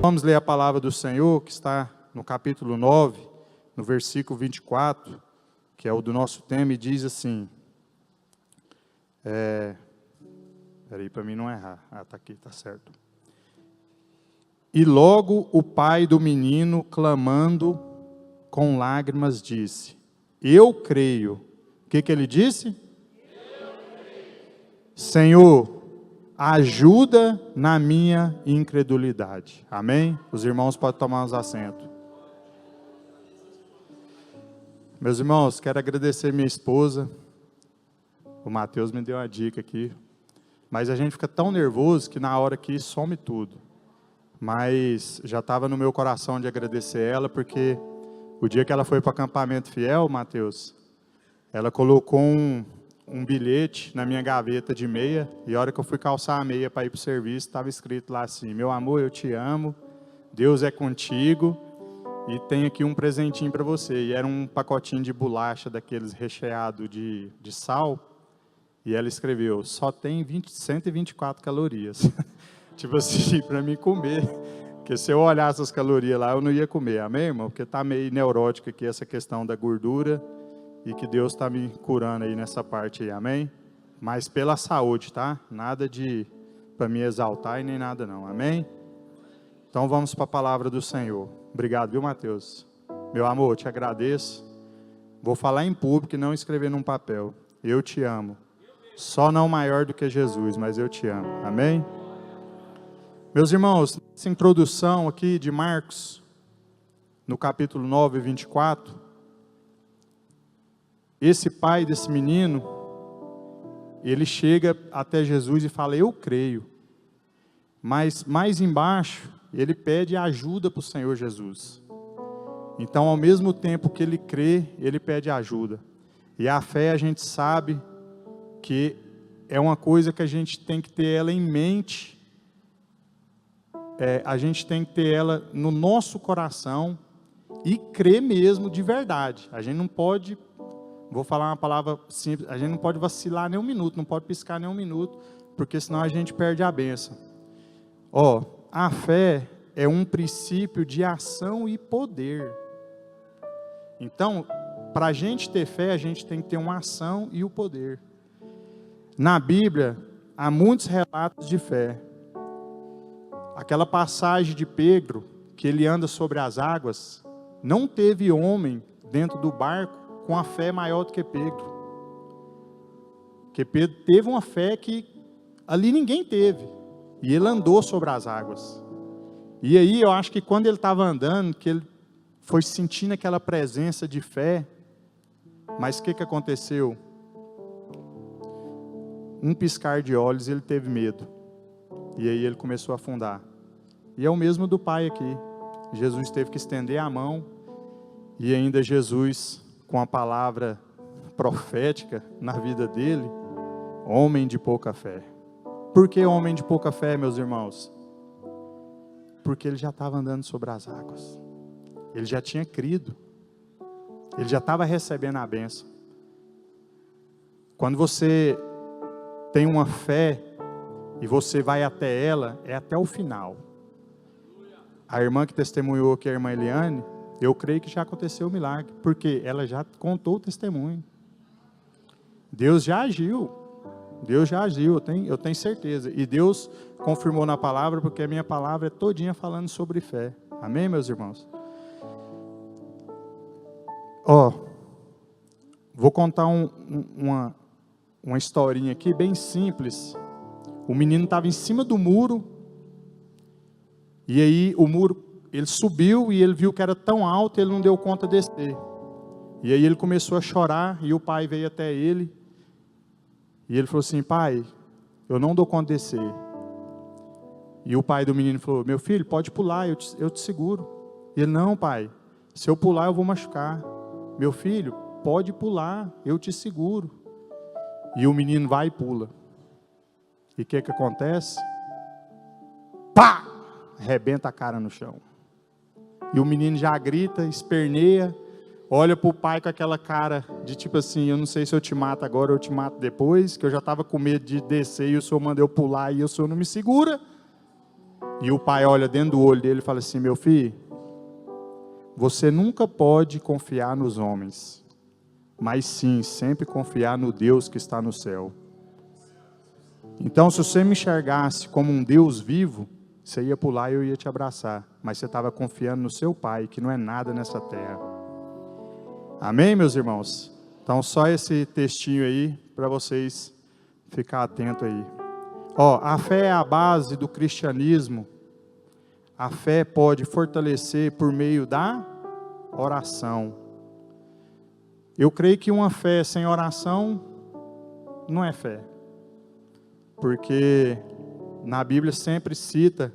Vamos ler a palavra do Senhor, que está no capítulo 9, no versículo 24, que é o do nosso tema, e diz assim, peraí, para mim não errar, está aqui, está certo. E logo o pai do menino, clamando com lágrimas, disse, eu creio. O que ele disse? Eu creio. Senhor, ajuda na minha incredulidade. Amém? Os irmãos podem tomar uns assentos. Meus irmãos, quero agradecer minha esposa. O Mateus me deu uma dica aqui. Mas a gente fica tão nervoso que na hora que some tudo. Mas já estava no meu coração de agradecer ela, porque o dia que ela foi para o acampamento fiel, Mateus, ela colocou um bilhete na minha gaveta de meia, e a hora que eu fui calçar a meia para ir para o serviço, estava escrito lá assim, meu amor, eu te amo, Deus é contigo, e tem aqui um presentinho para você. E era um pacotinho de bolacha, daqueles recheado de sal, e ela escreveu, só tem 124 calorias. Tipo assim, para mim comer, porque se eu olhasse as calorias lá, eu não ia comer, amém, irmão? Porque está meio neurótico aqui essa questão da gordura, e que Deus está me curando aí nessa parte aí, amém? Mas pela saúde, tá? Nada de para me exaltar e nem nada não, amém? Então vamos para a palavra do Senhor. Obrigado, viu, Mateus? Meu amor, eu te agradeço. Vou falar em público e não escrever num papel. Eu te amo. Só não maior do que Jesus, mas eu te amo, amém? Meus irmãos, essa introdução aqui de Marcos, no capítulo 9, 24, esse pai desse menino, ele chega até Jesus e fala, eu creio. Mas mais embaixo, ele pede ajuda para o Senhor Jesus. Então, ao mesmo tempo que ele crê, ele pede ajuda. E a fé, a gente sabe que é uma coisa que a gente tem que ter ela em mente, a gente tem que ter ela no nosso coração e crer mesmo de verdade. A gente não pode, vou falar uma palavra simples, a gente não pode vacilar nem um minuto, não pode piscar nem um minuto, porque senão a gente perde a bênção. A fé é um princípio de ação e poder. Então, para a gente ter fé, a gente tem que ter uma ação e o poder. Na Bíblia, há muitos relatos de fé. Aquela passagem de Pedro, que ele anda sobre as águas, não teve homem dentro do barco com a fé maior do que Pedro. Porque Pedro teve uma fé que ali ninguém teve. E ele andou sobre as águas. E aí eu acho que quando ele estava andando, que ele foi sentindo aquela presença de fé, mas o que aconteceu? Um piscar de olhos ele teve medo. E aí ele começou a afundar. E é o mesmo do pai aqui. Jesus teve que estender a mão. E ainda Jesus, com a palavra profética na vida dele, homem de pouca fé. Por que homem de pouca fé, meus irmãos? Porque ele já estava andando sobre as águas. Ele já tinha crido. Ele já estava recebendo a bênção. Quando você tem uma fé e você vai até ela, é até o final. A irmã que testemunhou aqui, a irmã Eliane, eu creio que já aconteceu o milagre, porque ela já contou o testemunho. Deus já agiu. Deus já agiu, eu tenho certeza. E Deus confirmou na palavra, porque a minha palavra é todinha falando sobre fé. Amém, meus irmãos? Vou contar uma historinha aqui, bem simples. O menino estava em cima do muro, e aí o muro, ele subiu e ele viu que era tão alto, ele não deu conta de descer. E aí ele começou a chorar, e o pai veio até ele, e ele falou assim, pai, eu não dou conta de descer. E o pai do menino falou, meu filho, pode pular, eu te seguro. E ele, não pai, se eu pular eu vou machucar. Meu filho, pode pular, eu te seguro. E o menino vai e pula. E o que acontece? Pá! Arrebenta a cara no chão. E o menino já grita, esperneia, olha para o pai com aquela cara de tipo assim, eu não sei se eu te mato agora ou eu te mato depois, que eu já estava com medo de descer e o senhor manda eu pular e o senhor não me segura. E o pai olha dentro do olho dele e fala assim: meu filho, você nunca pode confiar nos homens, mas sim, sempre confiar no Deus que está no céu. Então, se você me enxergasse como um Deus vivo, você ia pular e eu ia te abraçar. Mas você estava confiando no seu pai, que não é nada nessa terra. Amém, meus irmãos? Então, só esse textinho aí, para vocês ficar atentos aí. Ó, a fé é a base do cristianismo. A fé pode fortalecer por meio da oração. Eu creio que uma fé sem oração não é fé. Porque na Bíblia sempre cita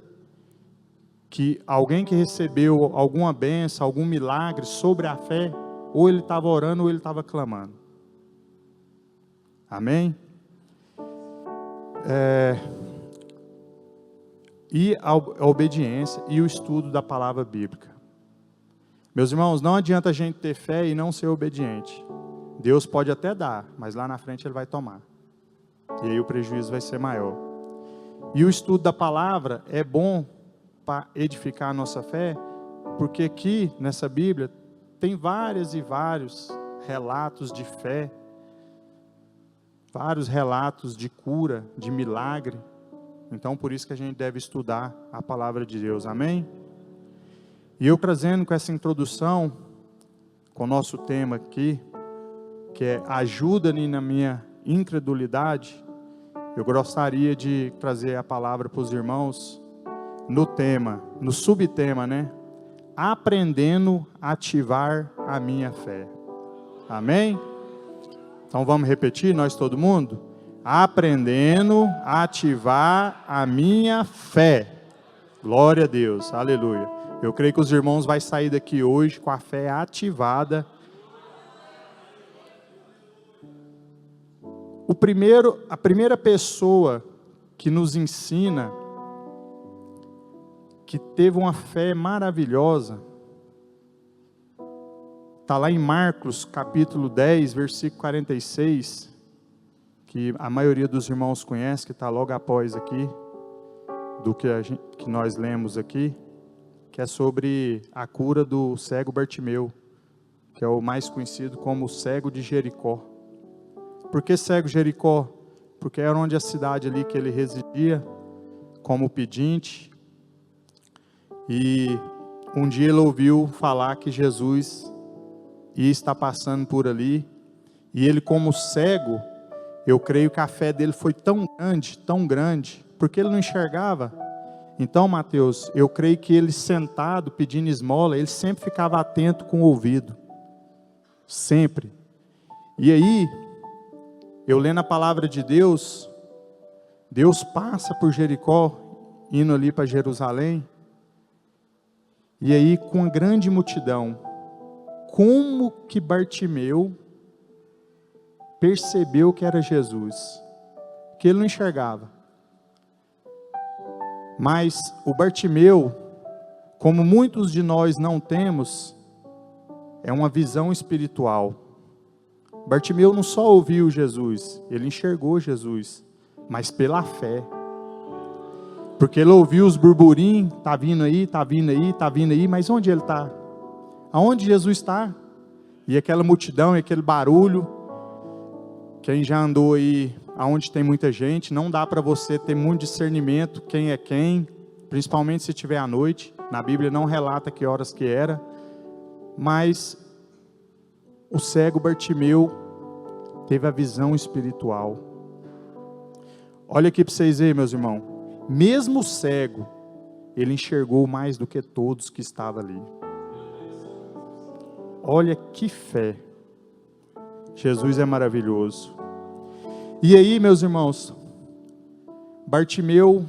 que alguém que recebeu alguma bênção, algum milagre sobre a fé, ou ele estava orando ou ele estava clamando. Amém? E a obediência e o estudo da palavra bíblica. Meus irmãos, não adianta a gente ter fé e não ser obediente. Deus pode até dar, mas lá na frente Ele vai tomar. E aí o prejuízo vai ser maior. E o estudo da palavra é bom para edificar a nossa fé, porque aqui nessa Bíblia tem vários e vários relatos de fé, vários relatos de cura, de milagre. Então por isso que a gente deve estudar a palavra de Deus, amém? E eu trazendo com essa introdução, com o nosso tema aqui, que é ajuda-me na minha incredulidade, eu gostaria de trazer a palavra para os irmãos no tema, no subtema, né? Aprendendo a ativar a minha fé. Amém? Então vamos repetir, nós todo mundo? Aprendendo a ativar a minha fé. Glória a Deus, aleluia. Eu creio que os irmãos vão sair daqui hoje com a fé ativada. A primeira pessoa que nos ensina, que teve uma fé maravilhosa, está lá em Marcos capítulo 10, versículo 46, que a maioria dos irmãos conhece, que está logo após aqui, do que nós lemos aqui, que é sobre a cura do cego Bartimeu, que é o mais conhecido como o cego de Jericó. Por que cego Jericó? Porque era onde a cidade ali que ele residia, como pedinte, e um dia ele ouviu falar que Jesus ia estar passando por ali, e ele como cego, eu creio que a fé dele foi tão grande, porque ele não enxergava. Então, Mateus, eu creio que ele sentado, pedindo esmola, ele sempre ficava atento com o ouvido. Sempre. E aí, eu lendo a palavra de Deus, Deus passa por Jericó, indo ali para Jerusalém, e aí com uma grande multidão, como que Bartimeu percebeu que era Jesus? Que ele não enxergava. Mas o Bartimeu, como muitos de nós não temos, é uma visão espiritual. Bartimeu não só ouviu Jesus, ele enxergou Jesus, mas pela fé. Porque ele ouviu os burburinhos, está vindo aí, mas onde ele está? Aonde Jesus está? E aquela multidão, e aquele barulho, quem já andou aí, aonde tem muita gente, não dá para você ter muito discernimento, quem é quem, principalmente se estiver à noite, na Bíblia não relata que horas que era, mas o cego Bartimeu teve a visão espiritual. Olha aqui para vocês verem, meus irmãos, mesmo cego, ele enxergou mais do que todos que estavam ali. Olha que fé, Jesus é maravilhoso. E aí, meus irmãos, Bartimeu,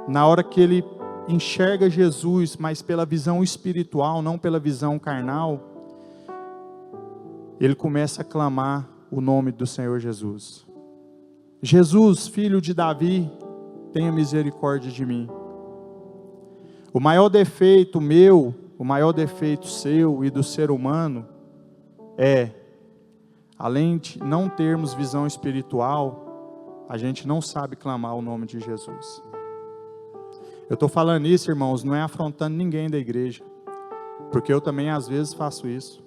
na hora que ele enxerga Jesus, mas pela visão espiritual, não pela visão carnal, ele começa a clamar o nome do Senhor Jesus. Jesus, filho de Davi, tenha misericórdia de mim. O maior defeito meu, o maior defeito seu e do ser humano é, além de não termos visão espiritual, a gente não sabe clamar o nome de Jesus. Eu estou falando isso, irmãos, não é afrontando ninguém da igreja, porque eu também às vezes faço isso.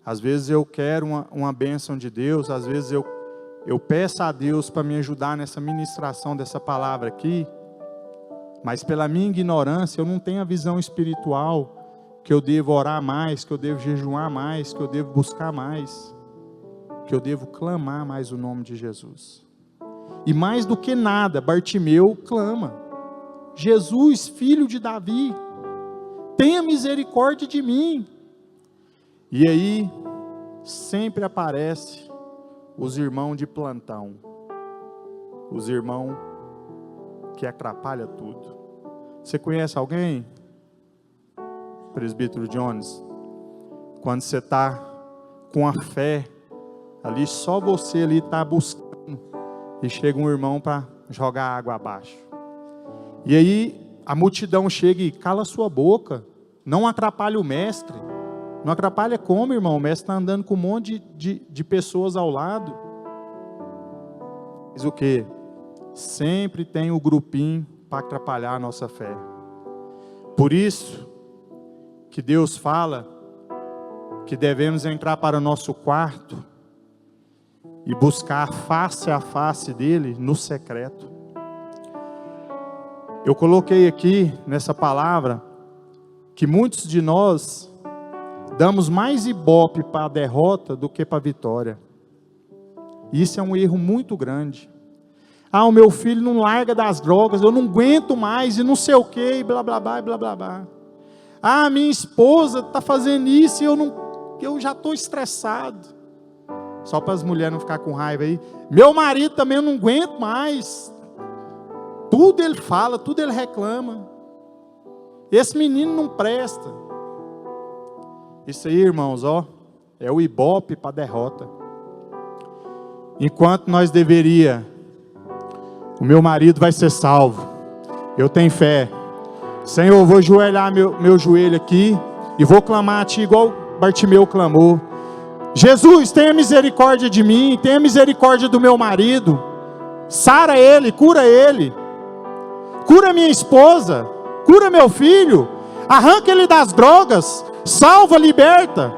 Às vezes eu quero uma bênção de Deus, às vezes eu peço a Deus para me ajudar nessa ministração dessa palavra aqui, mas pela minha ignorância eu não tenho a visão espiritual que eu devo orar mais, que eu devo jejuar mais, que eu devo buscar mais, que eu devo clamar mais o nome de Jesus. E mais do que nada, Bartimeu clama: Jesus, filho de Davi, tenha misericórdia de mim. E aí, sempre aparece os irmãos de plantão, os irmãos que atrapalham tudo. Você conhece alguém, presbítero Jones? Quando você está com a fé, ali só você ali está buscando, e chega um irmão para jogar água abaixo. E aí a multidão chega e cala sua boca, não atrapalha o mestre. Não atrapalha como, irmão? O mestre está andando com um monte de pessoas ao lado. Mas o que? Sempre tem o grupinho para atrapalhar a nossa fé. Por isso que Deus fala que devemos entrar para o nosso quarto e buscar face a face dele no secreto. Eu coloquei aqui nessa palavra que muitos de nós damos mais ibope para a derrota do que para a vitória. Isso é um erro muito grande. O meu filho não larga das drogas, eu não aguento mais, e não sei o que, e blá blá blá, e blá blá blá. Minha esposa está fazendo isso e eu já estou estressado. Só para as mulheres não ficarem com raiva aí. Meu marido também eu não aguento mais. Tudo ele fala, tudo ele reclama. Esse menino não presta. Isso aí, irmãos, é o ibope para a derrota. Enquanto nós o meu marido vai ser salvo. Eu tenho fé. Senhor, eu vou ajoelhar meu joelho aqui e vou clamar a Ti igual Bartimeu clamou. Jesus, tenha misericórdia de mim, tenha misericórdia do meu marido. Sara ele, cura ele. Cura minha esposa, cura meu filho, arranca ele das drogas, salva, liberta.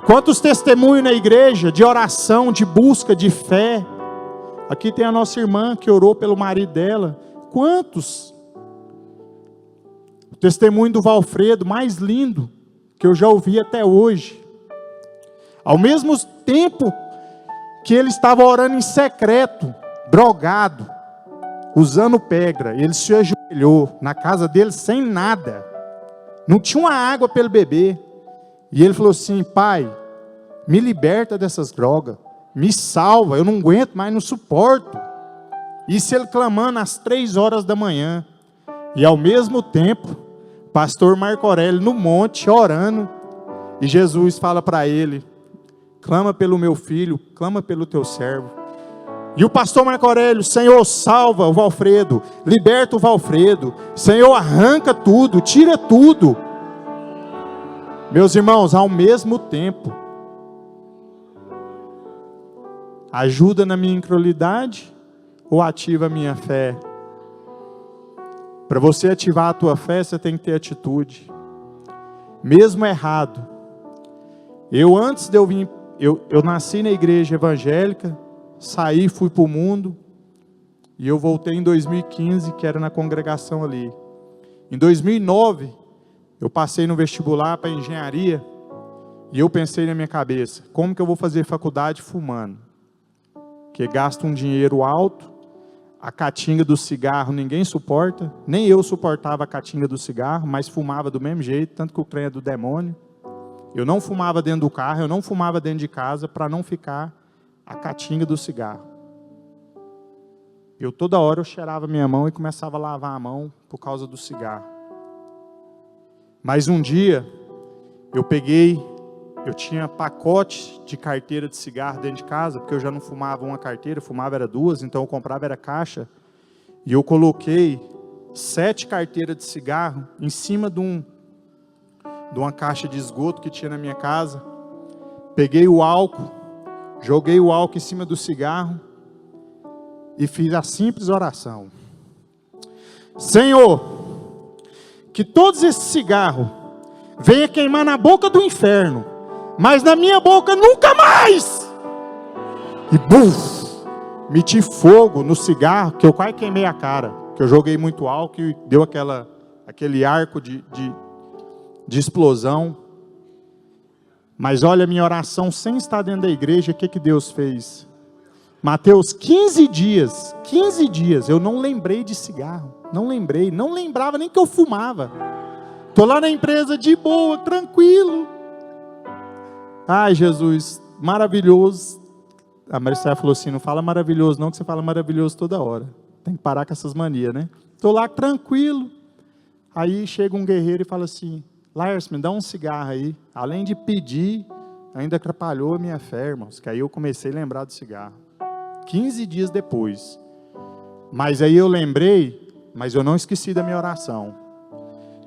Quantos testemunhos na igreja de oração, de busca, de fé. Aqui tem a nossa irmã que orou pelo marido dela. Quantos? O testemunho do Valfredo, mais lindo que eu já ouvi até hoje. Ao mesmo tempo que ele estava orando em secreto, drogado, usando pedra, ele se ajoelhou na casa dele sem nada, não tinha uma água para ele beber, e ele falou assim: Pai, me liberta dessas drogas, me salva, eu não aguento mais, não suporto. Isso ele clamando às 3 horas da manhã, e ao mesmo tempo, pastor Marco Aurélio no monte, orando, e Jesus fala para ele: clama pelo meu filho, clama pelo teu servo. E o pastor Marco Aurélio: Senhor, salva o Valfredo, liberta o Valfredo, Senhor, arranca tudo, tira tudo. Meus irmãos, ao mesmo tempo, ajuda na minha incredulidade ou ativa a minha fé? Para você ativar a tua fé, você tem que ter atitude. Mesmo errado. Antes de eu vir, eu nasci na igreja evangélica, saí, fui para o mundo, e eu voltei em 2015, que era na congregação ali. Em 2009, eu passei no vestibular para engenharia, e eu pensei na minha cabeça: como que eu vou fazer faculdade fumando? Que gasta um dinheiro alto, a catinga do cigarro ninguém suporta, nem eu suportava a catinga do cigarro, mas fumava do mesmo jeito, tanto que o trem é do demônio. Eu não fumava dentro do carro, eu não fumava dentro de casa, para não ficar a catinga do cigarro. Toda hora eu cheirava minha mão e começava a lavar a mão por causa do cigarro. Mas um dia, eu tinha pacote de carteira de cigarro dentro de casa, porque eu já não fumava uma carteira, fumava era 2, então eu comprava era caixa, e eu coloquei 7 carteiras de cigarro em cima de uma caixa de esgoto que tinha na minha casa. Peguei o álcool, joguei o álcool em cima do cigarro, e fiz a simples oração: Senhor, que todos esses cigarros venham queimar na boca do inferno, mas na minha boca nunca mais. E buf, meti fogo no cigarro, que eu quase queimei a cara, que eu joguei muito álcool e deu aquele arco de explosão. Mas olha a minha oração sem estar dentro da igreja, o que Deus fez? Mateus, 15 dias, eu não lembrei de cigarro, não lembrava nem que eu fumava. Estou lá na empresa de boa, tranquilo. Ai, Jesus, maravilhoso. A Maricela falou assim, não fala maravilhoso não, que você fala maravilhoso toda hora. Tem que parar com essas manias, né? Estou lá tranquilo. Aí chega um guerreiro e fala assim, Lars, me dá um cigarro aí. Além de pedir, ainda atrapalhou a minha fé, irmãos. Que aí eu comecei a lembrar do cigarro. 15 dias depois. Mas aí eu lembrei, mas eu não esqueci da minha oração.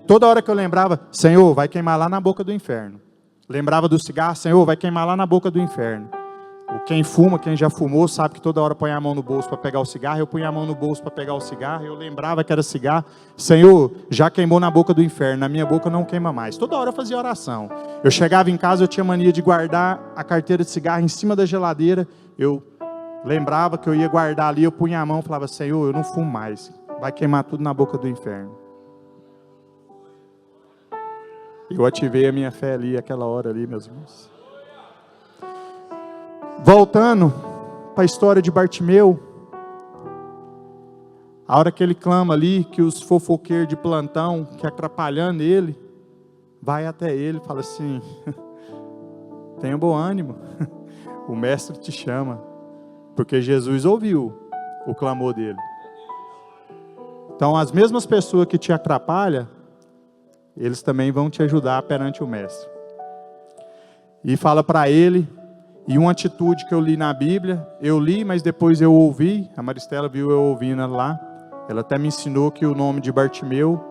Toda hora que eu lembrava, Senhor, vai queimar lá na boca do inferno. Lembrava do cigarro, Senhor, vai queimar lá na boca do inferno. Quem fuma, quem já fumou, sabe que toda hora põe a mão no bolso para pegar o cigarro. Eu punha a mão no bolso para pegar o cigarro. Eu lembrava que era cigarro. Senhor, já queimou na boca do inferno. Na minha boca não queima mais. Toda hora eu fazia oração. Eu chegava em casa, eu tinha mania de guardar a carteira de cigarro em cima da geladeira. Eu lembrava que eu ia guardar ali. Eu punha a mão e falava, Senhor, eu não fumo mais. Vai queimar tudo na boca do inferno. Eu ativei a minha fé ali, aquela hora ali, meus irmãos. Voltando para a história de Bartimeu, a hora que ele clama ali, que os fofoqueiros de plantão, que atrapalhando ele, vai até ele e fala assim, tenha bom ânimo, o mestre te chama, porque Jesus ouviu o clamor dele. Então as mesmas pessoas que te atrapalham, eles também vão te ajudar perante o mestre. E fala para ele, e uma atitude que eu li na Bíblia, eu li, mas depois eu ouvi, a Maristela viu eu ouvindo lá, ela até me ensinou que o nome de Bartimeu,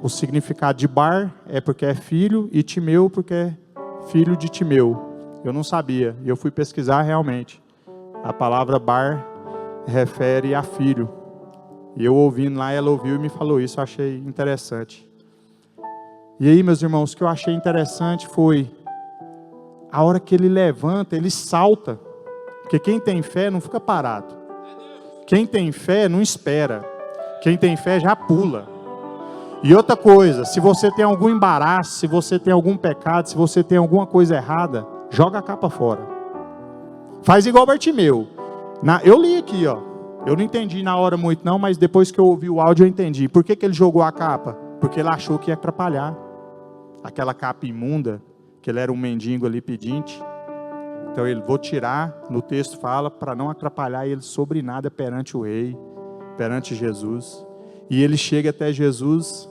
o significado de Bar é porque é filho, e Timeu porque é filho de Timeu. Eu não sabia, e eu fui pesquisar realmente. A palavra Bar refere a filho. E eu ouvindo lá, ela ouviu e me falou isso, eu achei interessante. E aí, meus irmãos, o que eu achei interessante foi a hora que ele levanta, ele salta. Porque quem tem fé não fica parado. Quem tem fé não espera. Quem tem fé já pula. E outra coisa, se você tem algum embaraço, se você tem algum pecado, se você tem alguma coisa errada, joga a capa fora. Faz igual Bartimeu. Eu li aqui, ó. Eu não entendi na hora muito não, mas depois que eu ouvi o áudio eu entendi. Por que ele jogou a capa? Porque ele achou que ia atrapalhar. Aquela capa imunda, que ele era um mendigo ali pedinte. Então ele, vou tirar, no texto fala, para não atrapalhar ele sobre nada perante o rei, perante Jesus. E ele chega até Jesus,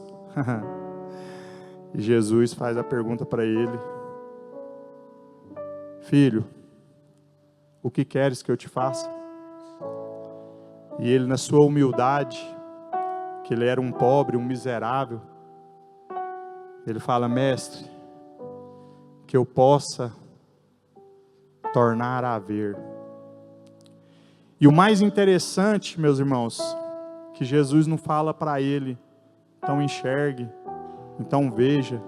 e Jesus faz a pergunta para ele, filho, o que queres que eu te faça? E ele, na sua humildade, que ele era um pobre, um miserável, ele fala, mestre, que eu possa tornar a ver. E o mais interessante, meus irmãos, que Jesus não fala para ele, então enxergue, então veja.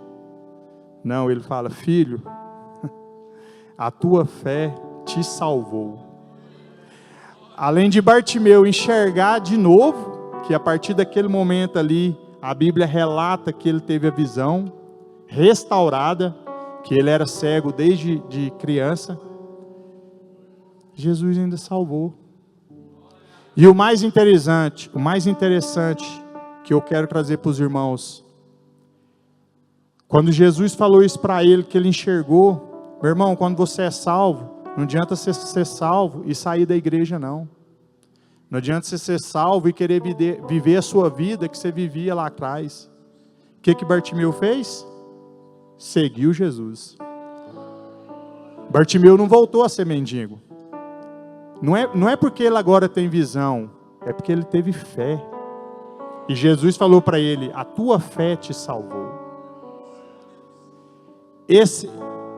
Não, ele fala, filho, a tua fé te salvou. Além de Bartimeu enxergar de novo, que a partir daquele momento ali, a Bíblia relata que ele teve a visão restaurada, que ele era cego desde de criança, Jesus ainda salvou. E o mais interessante que eu quero trazer para os irmãos, quando Jesus falou isso para ele, que ele enxergou, meu irmão, quando você é salvo, não adianta você ser salvo e sair da igreja não. Não adianta você ser salvo e querer viver a sua vida que você vivia lá atrás. O que Bartimeu fez? Seguiu Jesus. Bartimeu não voltou a ser mendigo. Não é porque ele agora tem visão, é porque ele teve fé. E Jesus falou para ele, a tua fé te salvou. Esse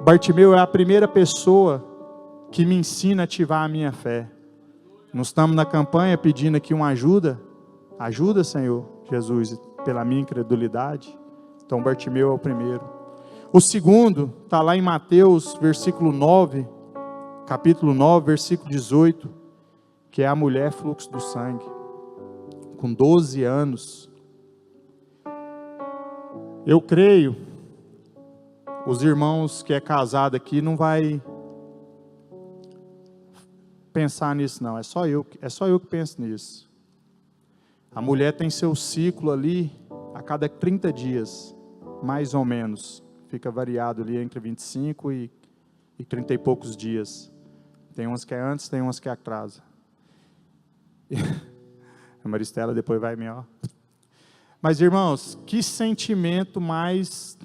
Bartimeu é a primeira pessoa que me ensina a ativar a minha fé. Nós estamos na campanha pedindo aqui uma ajuda. Ajuda, Senhor Jesus, pela minha incredulidade. Então, Bartimeu é o primeiro. O segundo está lá em Mateus, versículo 9, capítulo 9, versículo 18, que é a mulher fluxo do sangue, com 12 anos. Eu creio, os irmãos que é casado aqui não vai pensar nisso não, é só eu que penso nisso. A mulher tem seu ciclo ali a cada 30 dias, mais ou menos, fica variado ali entre 25 e 30 e poucos dias. Tem umas que é antes, tem umas que é atrasa. A Maristela depois vai me, ó. Mas irmãos, que sentimento mais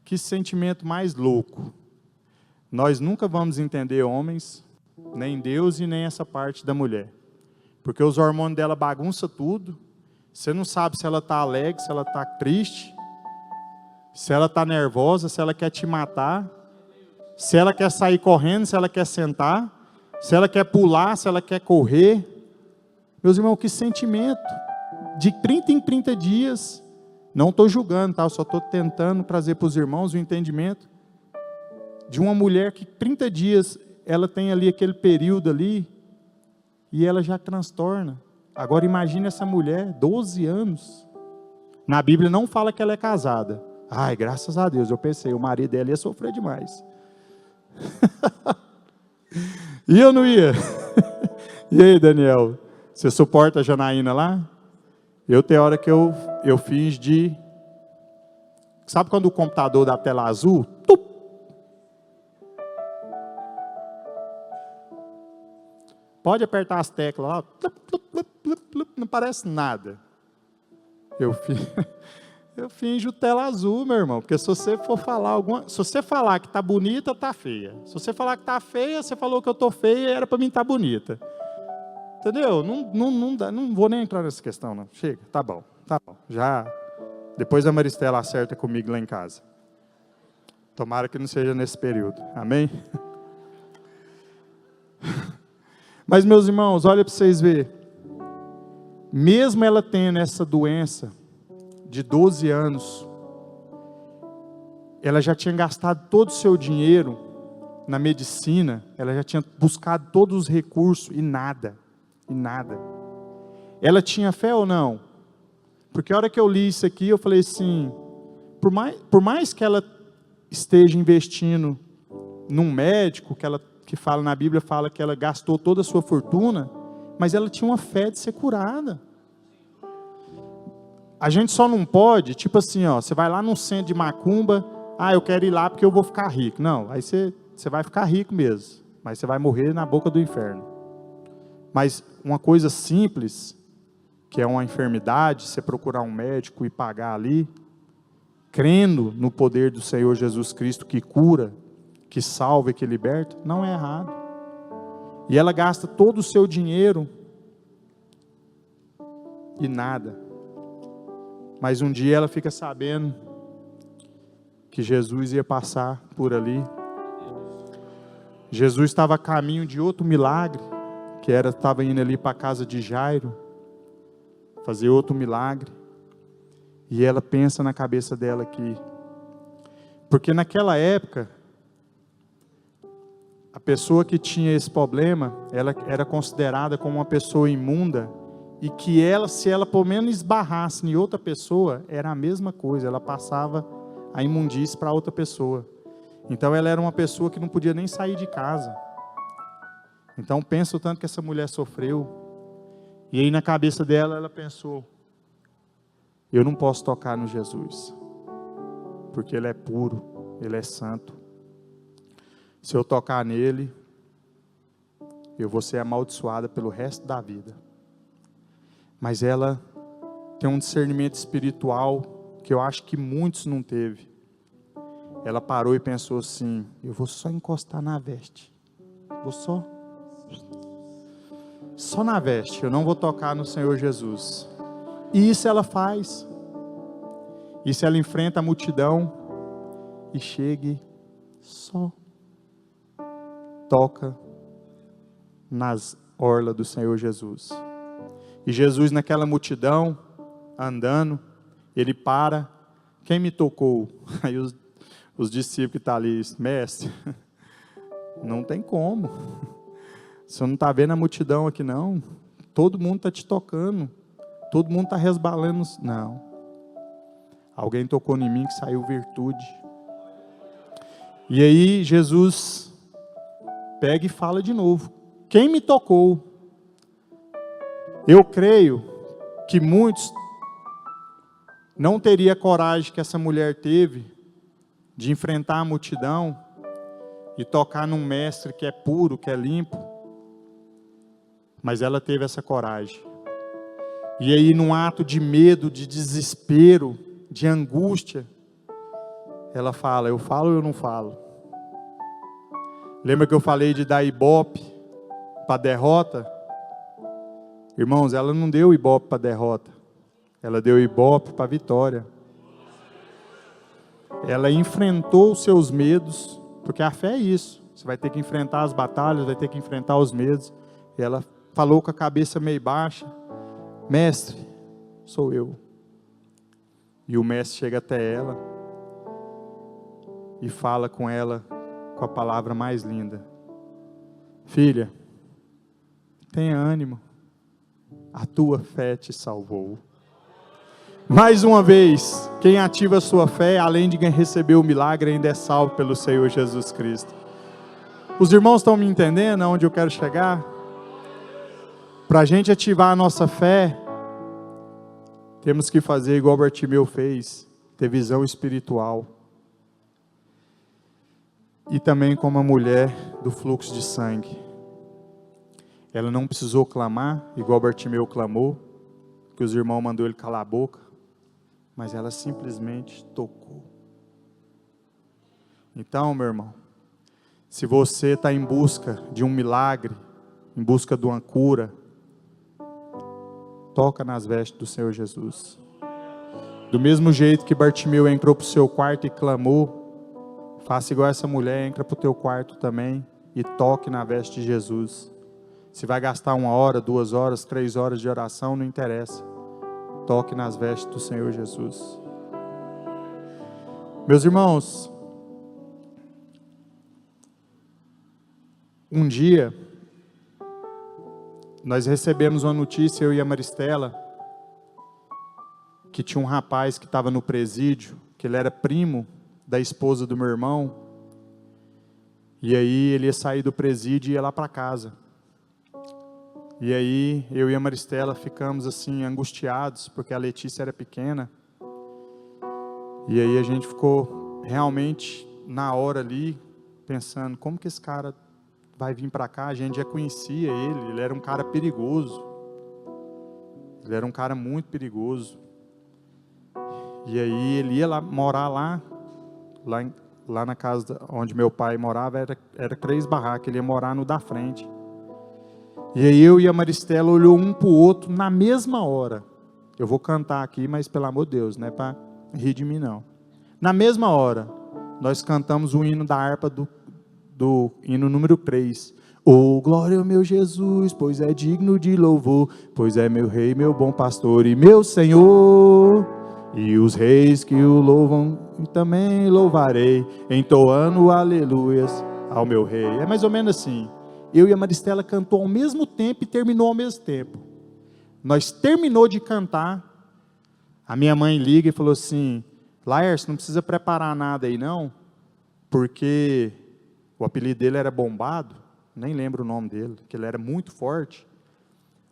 que sentimento mais louco. Nós nunca vamos entender homens, nem Deus e nem essa parte da mulher. Porque os hormônios dela bagunçam tudo. Você não sabe se ela está alegre, se ela está triste, se ela está nervosa, se ela quer te matar, se ela quer sair correndo, se ela quer sentar, se ela quer pular, se ela quer correr. Meus irmãos, que sentimento. De 30 em 30 dias, não estou julgando, tá? Eu só estou tentando trazer para os irmãos o entendimento de uma mulher que 30 dias, ela tem ali aquele período ali, e ela já transtorna. Agora imagine essa mulher, 12 anos. Na Bíblia não fala que ela é casada. Ai, graças a Deus, eu pensei, o marido dela ia sofrer demais. E eu não ia? E aí, Daniel, você suporta a Janaína lá? Eu tenho hora que eu fiz de... Sabe quando o computador dá tela azul? Tup! Pode apertar as teclas lá. Não parece nada. Eu finjo tela azul, meu irmão. Porque se você for falar se você falar que está bonita, está feia. Se você falar que está feia, você falou que eu estou feia e era para mim estar bonita. Entendeu? Não dá, não vou nem entrar nessa questão, não. Chega, tá bom. Já, depois a Maristela acerta comigo lá em casa. Tomara que não seja nesse período. Amém? Mas, meus irmãos, olha para vocês verem. Mesmo ela tendo essa doença de 12 anos, ela já tinha gastado todo o seu dinheiro na medicina, ela já tinha buscado todos os recursos e nada. Ela tinha fé ou não? Porque a hora que eu li isso aqui, eu falei assim, por mais que ela esteja investindo num médico, que fala na Bíblia, fala que ela gastou toda a sua fortuna, mas ela tinha uma fé de ser curada. A gente só não pode, tipo assim, ó, você vai lá num centro de macumba, eu quero ir lá porque eu vou ficar rico. Não, aí você vai ficar rico mesmo, mas você vai morrer na boca do inferno. Mas uma coisa simples, que é uma enfermidade, você procurar um médico e pagar ali, crendo no poder do Senhor Jesus Cristo que cura, que salva e que liberta, não é errado. E ela gasta todo o seu dinheiro e nada. Mas um dia ela fica sabendo que Jesus ia passar por ali. Jesus estava a caminho de outro milagre, que estava indo ali para a casa de Jairo, fazer outro milagre, e ela pensa na cabeça dela aqui, porque naquela época, a pessoa que tinha esse problema, ela era considerada como uma pessoa imunda, e que se ela pelo menos esbarrasse em outra pessoa, era a mesma coisa, ela passava a imundície para outra pessoa. Então ela era uma pessoa que não podia nem sair de casa. Então pensa o tanto que essa mulher sofreu. E aí na cabeça dela, ela pensou, eu não posso tocar no Jesus, porque Ele é puro, Ele é santo. Se eu tocar nele, eu vou ser amaldiçoada pelo resto da vida. Mas ela tem um discernimento espiritual que eu acho que muitos não teve. Ela parou e pensou assim, eu vou só encostar na veste. Vou só na veste, eu não vou tocar no Senhor Jesus. E isso ela faz. Isso ela enfrenta a multidão e chega só toca orla do Senhor Jesus. E Jesus naquela multidão, andando, ele para, quem me tocou? Aí os discípulos que estão ali, mestre, não tem como, você não está vendo a multidão aqui não, todo mundo está te tocando, todo mundo está resbalando, não, alguém tocou em mim que saiu virtude. E aí Jesus pega e fala de novo, quem me tocou? Eu creio que muitos não teriam a coragem que essa mulher teve de enfrentar a multidão e tocar num mestre que é puro, que é limpo, mas ela teve essa coragem. E aí num ato de medo, de desespero, de angústia, ela fala, eu falo ou eu não falo? Lembra que eu falei de dar ibope para derrota? Irmãos, ela não deu ibope para derrota, ela deu ibope para vitória. Ela enfrentou os seus medos, porque a fé é isso, você vai ter que enfrentar as batalhas, vai ter que enfrentar os medos. E ela falou com a cabeça meio baixa, mestre, sou eu. E o mestre chega até ela e fala com ela com a palavra mais linda, filha, tenha ânimo, a tua fé te salvou. Mais uma vez, quem ativa a sua fé, além de receber o milagre, ainda é salvo pelo Senhor Jesus Cristo. Os irmãos estão me entendendo aonde eu quero chegar? Para a gente ativar a nossa fé, temos que fazer igual Bartimeu fez, ter visão espiritual. E também como a mulher do fluxo de sangue. Ela não precisou clamar, igual Bartimeu clamou, que os irmãos mandou ele calar a boca, mas ela simplesmente tocou. Então, meu irmão, se você está em busca de um milagre, em busca de uma cura, toca nas vestes do Senhor Jesus. Do mesmo jeito que Bartimeu entrou para o seu quarto e clamou, faça igual essa mulher, entra para o teu quarto também e toque na veste de Jesus. Se vai gastar 1 hora, 2 horas, 3 horas de oração, não interessa. Toque nas vestes do Senhor Jesus. Meus irmãos, um dia, nós recebemos uma notícia, eu e a Maristela, que tinha um rapaz que estava no presídio, que ele era primo da esposa do meu irmão, e aí ele ia sair do presídio e ia lá para casa. E aí eu e a Maristela ficamos assim angustiados, porque a Letícia era pequena, e aí a gente ficou realmente na hora ali, pensando, como que esse cara vai vir para cá? A gente já conhecia ele era um cara perigoso, ele era um cara muito perigoso, e aí ele ia lá, morar lá na casa onde meu pai morava, era 3 barracas, ele ia morar no da frente. E aí eu e a Maristela olhou um para o outro na mesma hora. Eu vou cantar aqui, mas pelo amor de Deus, não é para rir de mim não. Na mesma hora, nós cantamos o hino da harpa do hino número 3. Oh, glória ao meu Jesus, pois é digno de louvor, pois é meu rei, meu bom pastor e meu Senhor. E os reis que o louvam, e também louvarei, entoando aleluias ao meu rei. É mais ou menos assim. Eu e a Maristela cantou ao mesmo tempo e terminou ao mesmo tempo. Nós terminou de cantar, a minha mãe liga e falou assim, Laércio, não precisa preparar nada aí não, porque o apelido dele era Bombado, nem lembro o nome dele, que ele era muito forte.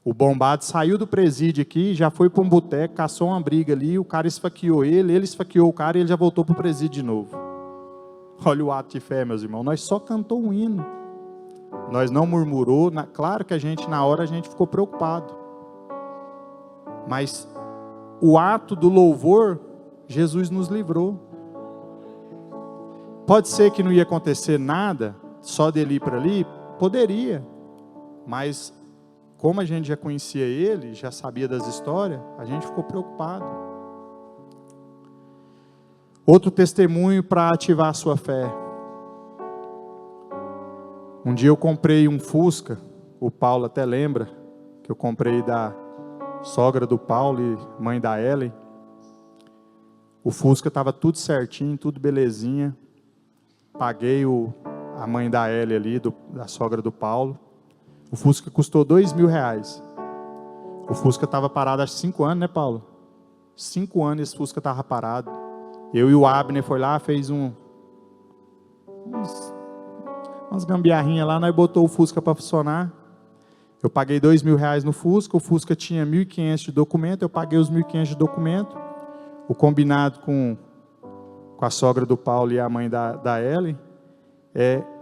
O Bombado saiu do presídio aqui, já foi para um boteco, caçou uma briga ali, o cara esfaqueou ele esfaqueou o cara e ele já voltou para o presídio de novo. Olha o ato de fé, meus irmãos, nós só cantou um hino. Nós não murmurou, claro que na hora a gente ficou preocupado. Mas o ato do louvor, Jesus nos livrou. Pode ser que não ia acontecer nada, só dele ir para ali, poderia. Mas como a gente já conhecia ele, já sabia das histórias, a gente ficou preocupado. Outro testemunho para ativar a sua fé. Um dia eu comprei um Fusca, o Paulo até lembra, que eu comprei da sogra do Paulo e mãe da Ellen. O Fusca estava tudo certinho, tudo belezinha. Paguei a mãe da Ellen ali, da sogra do Paulo. O Fusca custou R$2.000. O Fusca estava parado há 5 anos, né, Paulo? 5 anos esse Fusca estava parado. Eu e o Abner foi lá, fez umas gambiarrinhas lá, nós botou o Fusca para funcionar. Eu paguei R$2.000 no Fusca, o Fusca tinha 1.500 de documento, eu paguei os 1.500 de documento. O combinado com a sogra do Paulo e a mãe da Ellen,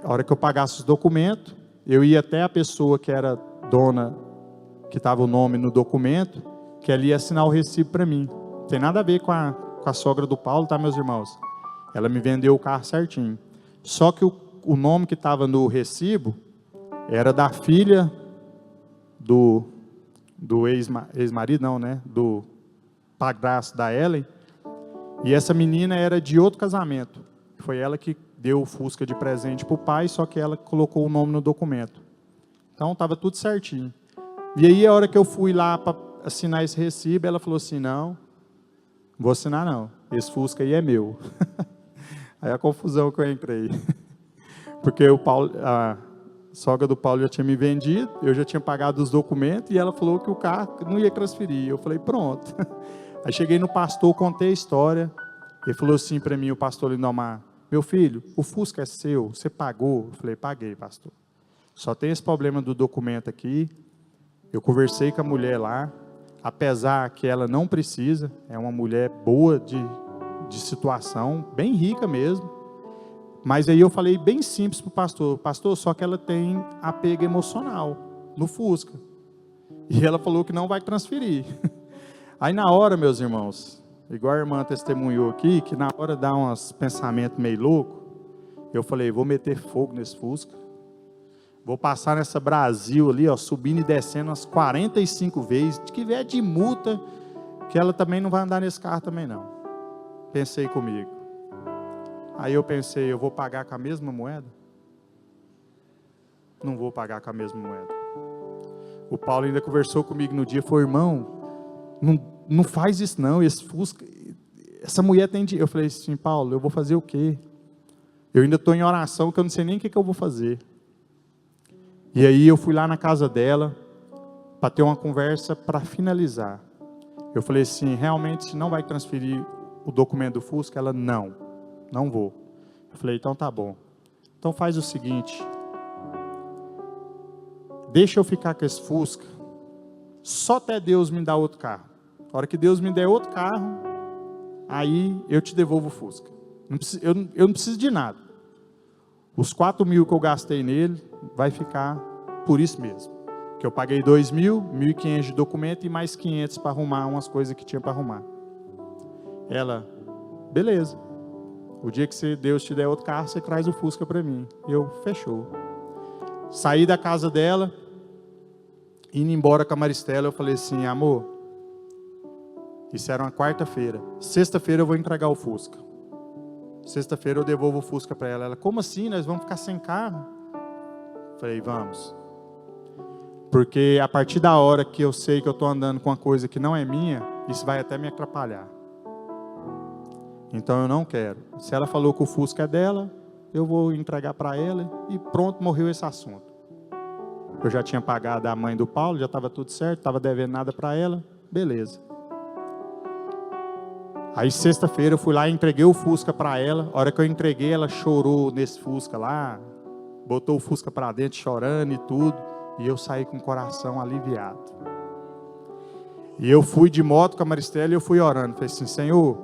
a hora que eu pagasse os documentos, eu ia até a pessoa que era dona, que estava o nome no documento, que ela ia assinar o recibo para mim. Não tem nada a ver com a sogra do Paulo, tá, meus irmãos? Ela me vendeu o carro certinho. Só que o nome que estava no recibo era da filha do ex-marido, não, né? Do padrasto da Ellen. E essa menina era de outro casamento. Foi ela que deu o Fusca de presente para o pai, só que ela colocou o nome no documento. Então estava tudo certinho. E aí a hora que eu fui lá para assinar esse recibo, ela falou assim, não vou assinar não, esse Fusca aí é meu. Aí a confusão que eu entrei. Porque a sogra do Paulo já tinha me vendido, eu já tinha pagado os documentos, e ela falou que o carro não ia transferir. Eu falei, pronto. Aí cheguei no pastor, contei a história, ele falou assim para mim, o pastor Lindomar, meu filho, o Fusca é seu, você pagou? Eu falei, paguei, pastor. Só tem esse problema do documento aqui. Eu conversei com a mulher lá, apesar que ela não precisa, é uma mulher boa de situação, bem rica mesmo. Mas aí eu falei bem simples para o pastor, só que ela tem apego emocional no Fusca. E ela falou que não vai transferir. Aí na hora, meus irmãos, igual a irmã testemunhou aqui, que na hora dá uns pensamentos meio loucos, eu falei, vou meter fogo nesse Fusca, vou passar nessa Brasil ali, ó, subindo e descendo umas 45 vezes, de que vier de multa, que ela também não vai andar nesse carro também não. Pensei comigo. Aí eu pensei, eu vou pagar com a mesma moeda? Não vou pagar com a mesma moeda. O Paulo ainda conversou comigo no dia, falou, irmão, não faz isso não, esse Fusca, essa mulher tem dinheiro. Eu falei assim, Paulo, eu vou fazer o quê? Eu ainda estou em oração, que eu não sei nem o que eu vou fazer. E aí eu fui lá na casa dela, para ter uma conversa para finalizar. Eu falei assim, realmente não vai transferir o documento do Fusca? Ela, não vou. Eu falei, então tá bom. Então faz o seguinte, deixa eu ficar com esse Fusca, só até Deus me dar outro carro. A hora que Deus me der outro carro, aí eu te devolvo o Fusca. Eu não preciso de nada. Os 4.000 que eu gastei nele, vai ficar por isso mesmo. Que eu paguei 2.000, 1.500 de documento e mais 500 para arrumar umas coisas que tinha para arrumar. Ela, beleza. O dia que Deus te der outro carro, você traz o Fusca para mim. Eu, fechou. Saí da casa dela, indo embora com a Maristela, eu falei assim, amor, isso era uma quarta-feira. Sexta-feira eu vou entregar o Fusca. Sexta-feira eu devolvo o Fusca para ela. Ela, como assim? Nós vamos ficar sem carro? Falei, vamos. Porque a partir da hora que eu sei que eu estou andando com uma coisa que não é minha, isso vai até me atrapalhar. Então eu não quero. Se ela falou que o Fusca é dela, eu vou entregar para ela e pronto, morreu esse assunto. Eu já tinha pagado a mãe do Paulo, já estava tudo certo, estava devendo nada para ela, beleza. Aí sexta-feira eu fui lá e entreguei o Fusca para ela. A hora que eu entreguei, ela chorou nesse Fusca lá, botou o Fusca para dentro chorando e tudo, e eu saí com o coração aliviado. E eu fui de moto com a Maristela e eu fui orando, falei assim, Senhor,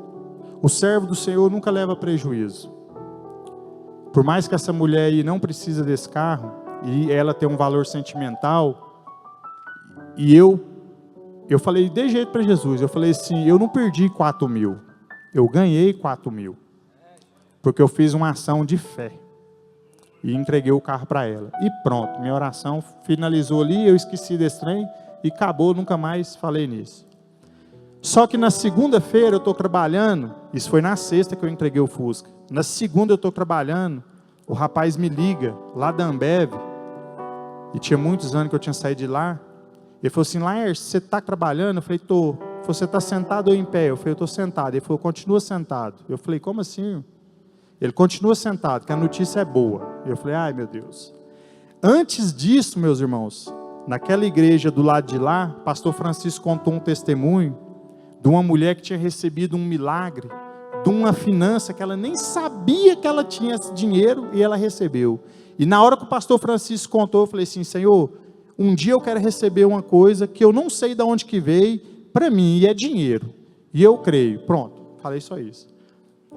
o servo do Senhor nunca leva prejuízo. Por mais que essa mulher aí não precisa desse carro, e ela tem um valor sentimental, e eu falei de jeito para Jesus, eu falei assim, eu não perdi 4.000, eu ganhei 4.000, porque eu fiz uma ação de fé, e entreguei o carro para ela, e pronto, minha oração finalizou ali, eu esqueci desse trem, e acabou, nunca mais falei nisso. Só que na segunda-feira eu estou trabalhando, isso foi na sexta que eu entreguei o Fusca, na segunda eu estou trabalhando, o rapaz me liga, lá da Ambev, E tinha muitos anos que eu tinha saído de lá. Ele falou assim, Laércio, você está trabalhando? Eu falei, estou. Ele falou, você está sentado ou em pé? Eu falei, eu estou sentado. Ele falou, continua sentado. Eu falei, como assim? Ele continua sentado, que a notícia é boa. Eu falei, ai meu Deus. Antes disso, meus irmãos, naquela igreja do lado de lá, pastor Francisco contou um testemunho de uma mulher que tinha recebido um milagre, de uma finança que ela nem sabia que ela tinha esse dinheiro e ela recebeu. E na hora que o pastor Francisco contou, eu falei assim, Senhor, um dia eu quero receber uma coisa que eu não sei de onde que veio, para mim, e é dinheiro. E eu creio. Pronto, falei só isso.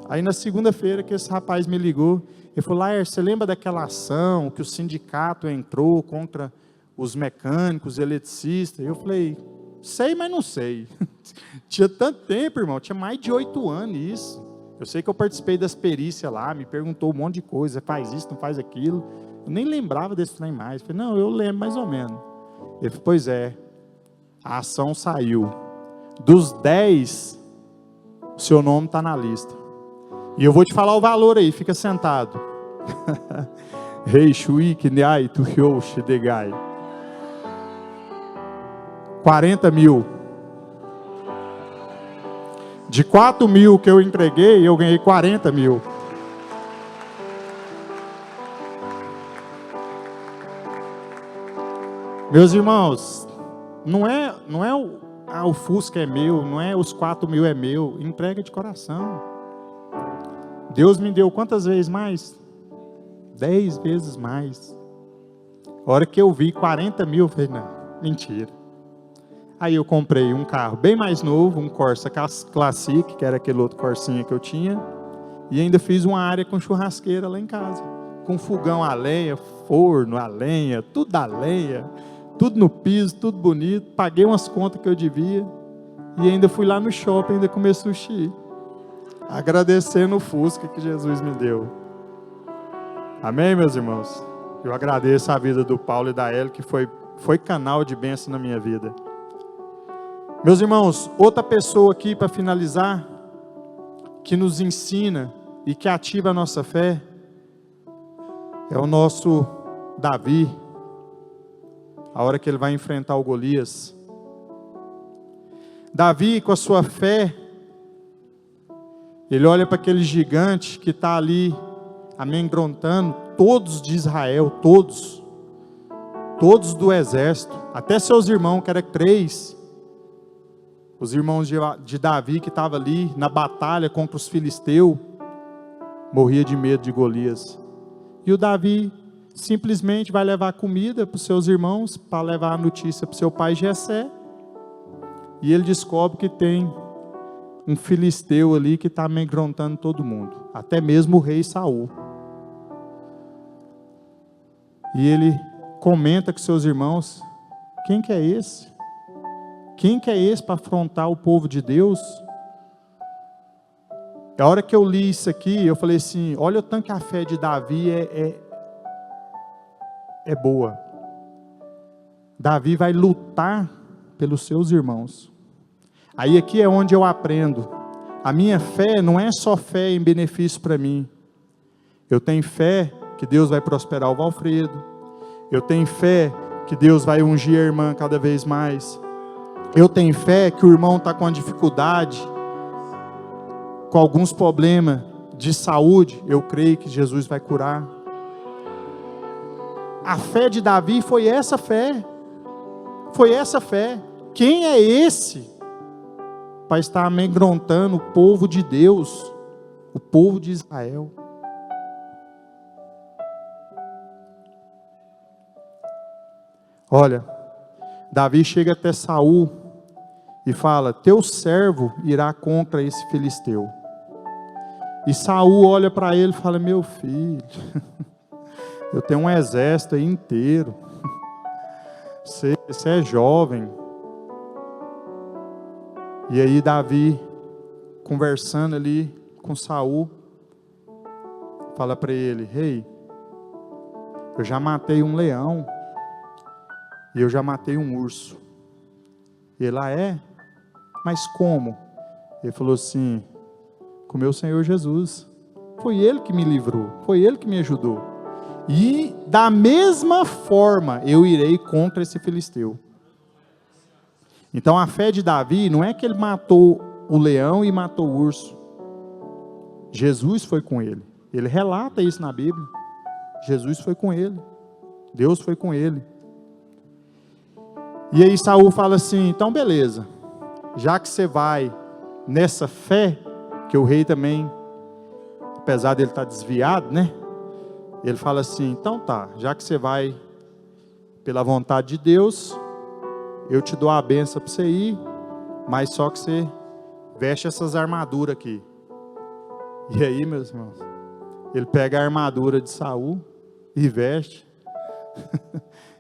Aí na segunda-feira que esse rapaz me ligou, ele falou, Laércio, você lembra daquela ação que o sindicato entrou contra os mecânicos, eletricistas? Eu falei, sei, mas não sei. Tinha tanto tempo, irmão, tinha mais de 8 anos isso. Eu sei que eu participei das perícias lá, me perguntou um monte de coisa, faz isso, não faz aquilo. Eu nem lembrava desse trem mais. Eu falei, não, eu lembro mais ou menos. Ele falou, pois é, a ação saiu. Dos 10, o seu nome está na lista. E eu vou te falar o valor aí, fica sentado. Rei Shui Kniai Tuhyo Shidegai. 40 mil. De 4 mil que eu entreguei, eu ganhei 40 mil. Meus irmãos, não é o Fusca é meu, não é os 4 mil é meu, entrega de coração. Deus me deu quantas vezes mais? 10 vezes mais. A hora que eu vi 40 mil, eu falei, não, mentira. Aí eu comprei um carro bem mais novo, um Corsa Classic, que era aquele outro Corsinha que eu tinha, e ainda fiz uma área com churrasqueira lá em casa, com fogão a lenha, forno a lenha, tudo a lenha, tudo no piso, tudo bonito, paguei umas contas que eu devia, e ainda fui lá no shopping, ainda comer sushi, agradecendo o Fusca que Jesus me deu. Amém, meus irmãos? Eu agradeço a vida do Paulo e da Eli, que foi canal de bênção na minha vida. Meus irmãos, outra pessoa aqui para finalizar, que nos ensina e que ativa a nossa fé, é o nosso Davi, a hora que ele vai enfrentar o Golias. Davi, com a sua fé, ele olha para aquele gigante que está ali, amedrontando todos de Israel, todos do exército, até seus irmãos, que eram 3, os irmãos de Davi que estavam ali na batalha contra os filisteus, morria de medo de Golias. E o Davi simplesmente vai levar comida para os seus irmãos, para levar a notícia para o seu pai Jessé, e ele descobre que tem um filisteu ali que está amedrontando todo mundo, até mesmo o rei Saul. E ele comenta com seus irmãos, quem que é esse? Quem que é esse para afrontar o povo de Deus? A hora que eu li isso aqui, eu falei assim, olha o tanto que a fé de Davi é boa. Davi vai lutar pelos seus irmãos. Aí aqui é onde eu aprendo. A minha fé não é só fé em benefício para mim. Eu tenho fé que Deus vai prosperar o Valfredo. Eu tenho fé que Deus vai ungir a irmã cada vez mais. Eu tenho fé que o irmão está com uma dificuldade, com alguns problemas de saúde. Eu creio que Jesus vai curar. A fé de Davi foi essa fé. Foi essa fé. Quem é esse para estar amedrontando o povo de Deus, o povo de Israel? Olha, Davi chega até Saul e fala, teu servo irá contra esse filisteu. E Saul olha para ele e fala, meu filho, eu tenho um exército aí inteiro, você é jovem. E aí Davi, conversando ali com Saul, fala para ele, rei, eu já matei um leão, e eu já matei um urso. E ele, é? Mas como? Ele falou assim, com meu Senhor Jesus. Foi Ele que me livrou, foi Ele que me ajudou. E da mesma forma eu irei contra esse filisteu. Então a fé de Davi não é que ele matou o leão e matou o urso. Jesus foi com ele. Ele relata isso na Bíblia. Jesus foi com ele. Deus foi com ele. E aí Saul fala assim, então beleza. Já que você vai nessa fé, que o rei também, apesar dele estar desviado, né? Ele fala assim, então tá, já que você vai pela vontade de Deus, eu te dou a benção para você ir, mas só que você veste essas armaduras aqui. E aí, meus irmãos, ele pega a armadura de Saul e veste.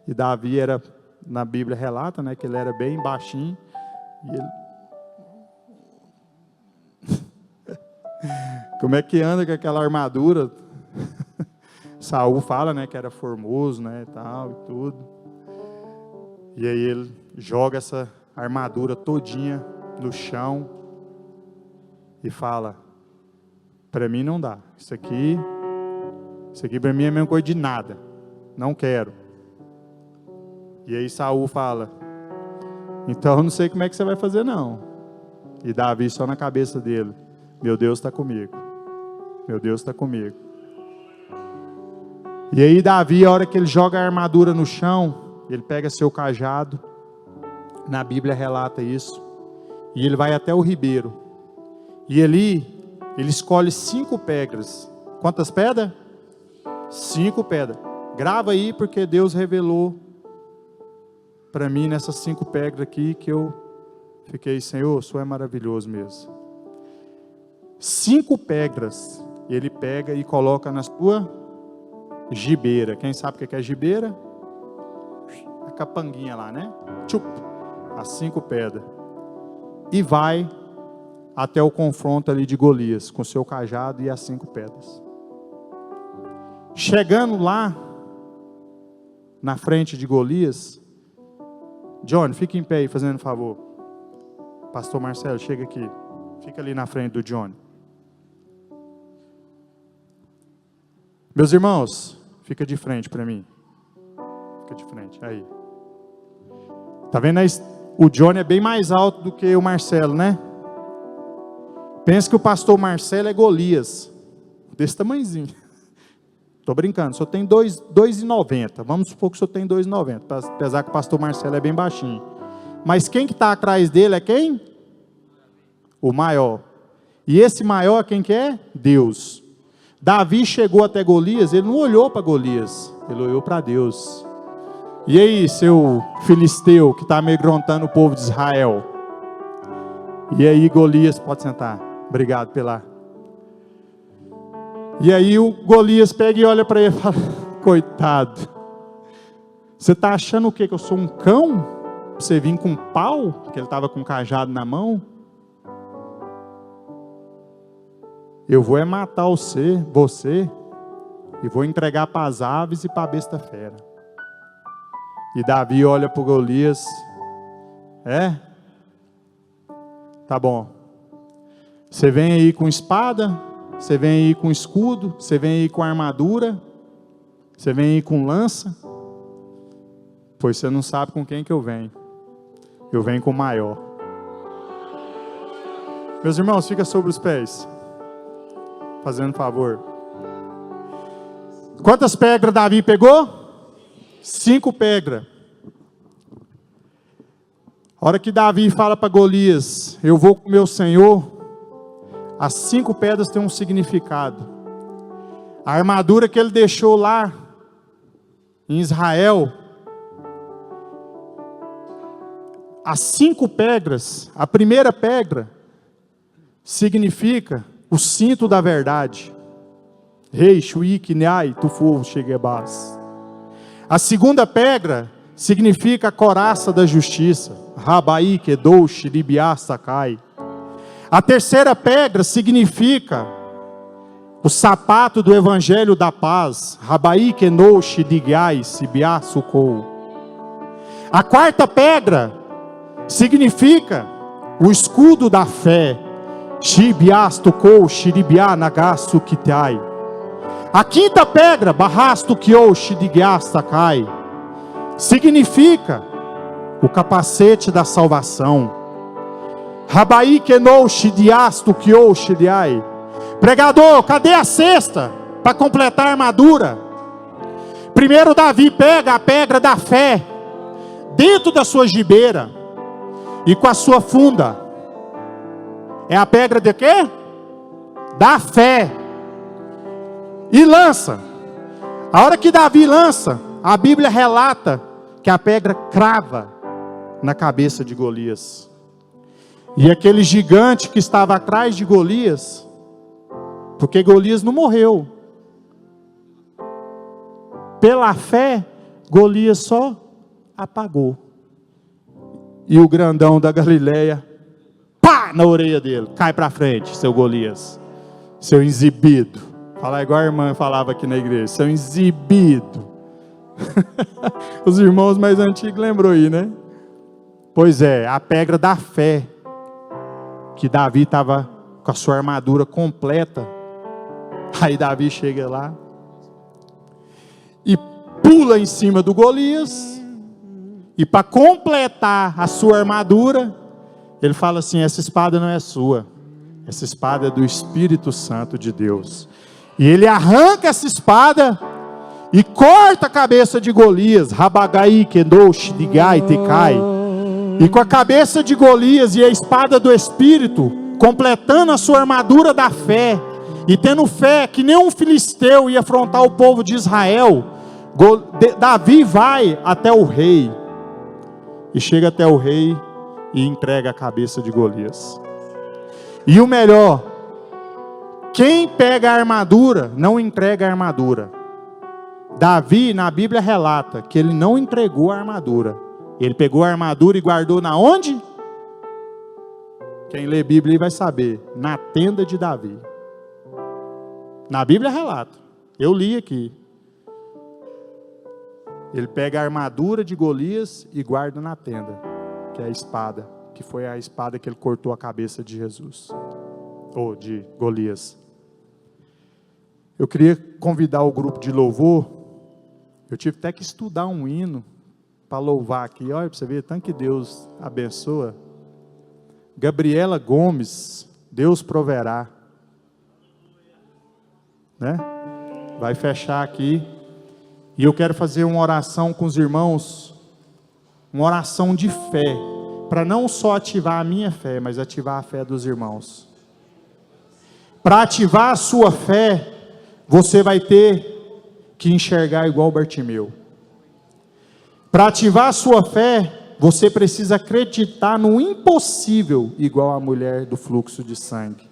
E Davi era, na Bíblia relata, né, que ele era bem baixinho. E ele... Como é que anda com aquela armadura? Saul fala, né, que era formoso, né, tal e tudo. E aí ele joga essa armadura todinha no chão e fala: para mim não dá. Isso aqui para mim é a mesma coisa de nada. Não quero. E aí Saul fala: então eu não sei como é que você vai fazer não. E Davi só na cabeça dele: meu Deus está comigo. Meu Deus está comigo. E aí Davi, a hora que ele joga a armadura no chão, ele pega seu cajado, na Bíblia relata isso, e ele vai até o ribeiro. E ali, ele escolhe 5 pedras. Quantas pedras? 5 pedras. Grava aí, porque Deus revelou para mim nessas 5 pedras aqui, que eu fiquei, Senhor, o Senhor é maravilhoso mesmo. 5 pedras, ele pega e coloca na sua gibeira. Quem sabe o que é gibeira? A capanguinha lá, né? Tchup, as 5 pedras. E vai até o confronto ali de Golias, com seu cajado e as 5 pedras. Chegando lá, na frente de Golias, Johnny, fica em pé aí, fazendo um favor. Pastor Marcelo, chega aqui. Fica ali na frente do Johnny. Meus irmãos, fica de frente para mim. Fica de frente, aí. Tá vendo aí? O Johnny é bem mais alto do que o Marcelo, né? Pensa que o pastor Marcelo é Golias. Desse tamanhozinho. Tô brincando, só tem 2,90. Vamos supor que só tem 2,90. Apesar que o pastor Marcelo é bem baixinho. Mas quem que está atrás dele é quem? O maior. E esse maior quem que é? Deus. Davi chegou até Golias, ele não olhou para Golias, ele olhou para Deus. E aí, seu filisteu que está amedrontando o povo de Israel? E aí, Golias, pode sentar. Obrigado pela... E aí o Golias pega e olha para ele e fala: coitado, você está achando o quê? Que eu sou um cão? Você vir com um pau? Porque ele estava com um cajado na mão. Eu vou matar você, e vou entregar para as aves e para a besta fera. E Davi olha para o Golias: é? Tá bom. Você vem aí com espada, você vem aí com escudo, você vem aí com armadura, você vem aí com lança, pois você não sabe com quem que eu venho. Eu venho com o maior. Meus irmãos, fica sobre os pés, fazendo favor. Quantas pedras Davi pegou? 5 pedras. A hora que Davi fala para Golias: eu vou com meu Senhor, as 5 pedras têm um significado. A armadura que ele deixou lá em Israel, as 5 pedras, a primeira pedra significa o cinto da verdade. Rei, Shuik, Neai, Tufu, Shegebas. A segunda pedra significa a coraça da justiça. Rabai, Kedou, Shiribiá, Sakai. A terceira pedra significa o sapato do evangelho da paz. Rabai, Kenou, Shirigai, Sibiá, Sukou. A quarta pedra significa o escudo da fé. Shibiá, Stukou, Shiribiá, Nagasu, Kitai. A quinta pedra, Barrasto Kioshi de Gastakai, significa o capacete da salvação. Rabai Kenoushi de Asto Kioshi de Ai. Pregador, cadê a cesta para completar a armadura? Primeiro Davi pega a pedra da fé dentro da sua gibeira e com a sua funda. É a pedra de quê? Da fé. E lança. A hora que Davi lança, a Bíblia relata que a pedra crava na cabeça de Golias. E aquele gigante que estava atrás de Golias, porque Golias não morreu. Pela fé, Golias só apagou. E o grandão da Galileia, pá, na orelha dele. Cai para frente, seu Golias. Seu exibido. Fala igual a irmã falava aqui na igreja. Seu exibido. Os irmãos mais antigos lembrou aí, né? Pois é, a pedra da fé. Que Davi estava com a sua armadura completa. Aí Davi chega lá e pula em cima do Golias. E para completar a sua armadura, ele fala assim: essa espada não é sua, essa espada é do Espírito Santo de Deus. E ele arranca essa espada e corta a cabeça de Golias. Rabagai Kendosh Digai Tekai. E com a cabeça de Golias e a espada do Espírito, completando a sua armadura da fé, e tendo fé que nenhum filisteu ia afrontar o povo de Israel, Davi vai até o rei, e chega até o rei, e entrega a cabeça de Golias. E o melhor, quem pega a armadura, não entrega a armadura. Davi, na Bíblia relata, que ele não entregou a armadura. Ele pegou a armadura e guardou na onde? Quem lê Bíblia vai saber. Na tenda de Davi. Na Bíblia relata. Eu li aqui. Ele pega a armadura de Golias e guarda na tenda. Que é a espada. Que foi a espada que ele cortou a cabeça de Jesus. Ou de Golias. Eu queria convidar o grupo de louvor. Eu tive até que estudar um hino para louvar aqui. Olha para você ver, tanto que Deus abençoa. Gabriela Gomes, Deus proverá. Né? Vai fechar aqui. E eu quero fazer uma oração com os irmãos. Uma oração de fé. Para não só ativar a minha fé, mas ativar a fé dos irmãos. Para ativar a sua fé, você vai ter que enxergar igual Bartimeu. Para ativar a sua fé, você precisa acreditar no impossível, igual a mulher do fluxo de sangue.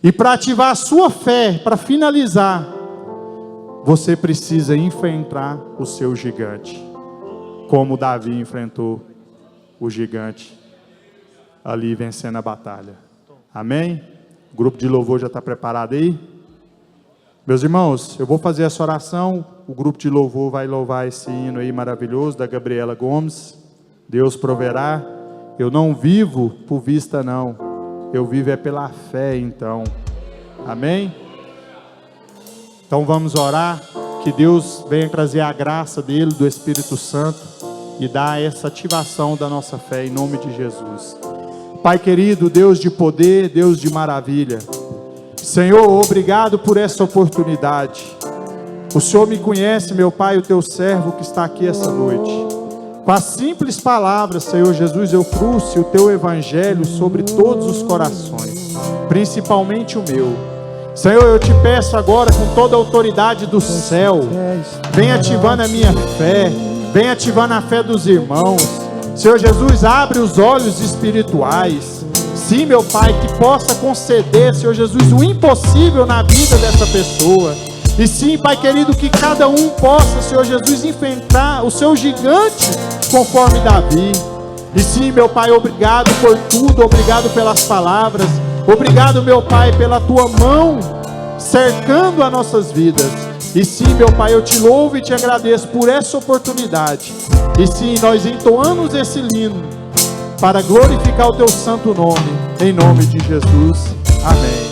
E para ativar a sua fé, para finalizar, você precisa enfrentar o seu gigante, como Davi enfrentou o gigante, ali vencendo a batalha. Amém? O grupo de louvor já está preparado aí? Meus irmãos, eu vou fazer essa oração, o grupo de louvor vai louvar esse hino aí maravilhoso da Gabriela Gomes. Deus proverá. Eu não vivo por vista não, eu vivo é pela fé então. Amém? Então vamos orar, que Deus venha trazer a graça dele, do Espírito Santo, e dar essa ativação da nossa fé em nome de Jesus. Pai querido, Deus de poder, Deus de maravilha, Senhor, obrigado por essa oportunidade. O Senhor me conhece, meu Pai, o teu servo que está aqui essa noite. Com as simples palavras, Senhor Jesus, eu trouxe o teu evangelho sobre todos os corações, principalmente o meu. Senhor, eu te peço agora com toda a autoridade do céu, vem ativando a minha fé, vem ativando a fé dos irmãos. Senhor Jesus, abre os olhos espirituais. Sim, meu Pai, que possa conceder, Senhor Jesus, o impossível na vida dessa pessoa. E sim, Pai querido, que cada um possa, Senhor Jesus, enfrentar o seu gigante conforme Davi. E sim, meu Pai, obrigado por tudo, obrigado pelas palavras. Obrigado, meu Pai, pela tua mão cercando as nossas vidas. E sim, meu Pai, eu te louvo e te agradeço por essa oportunidade. E sim, nós entoamos esse hino para glorificar o teu santo nome, em nome de Jesus. Amém.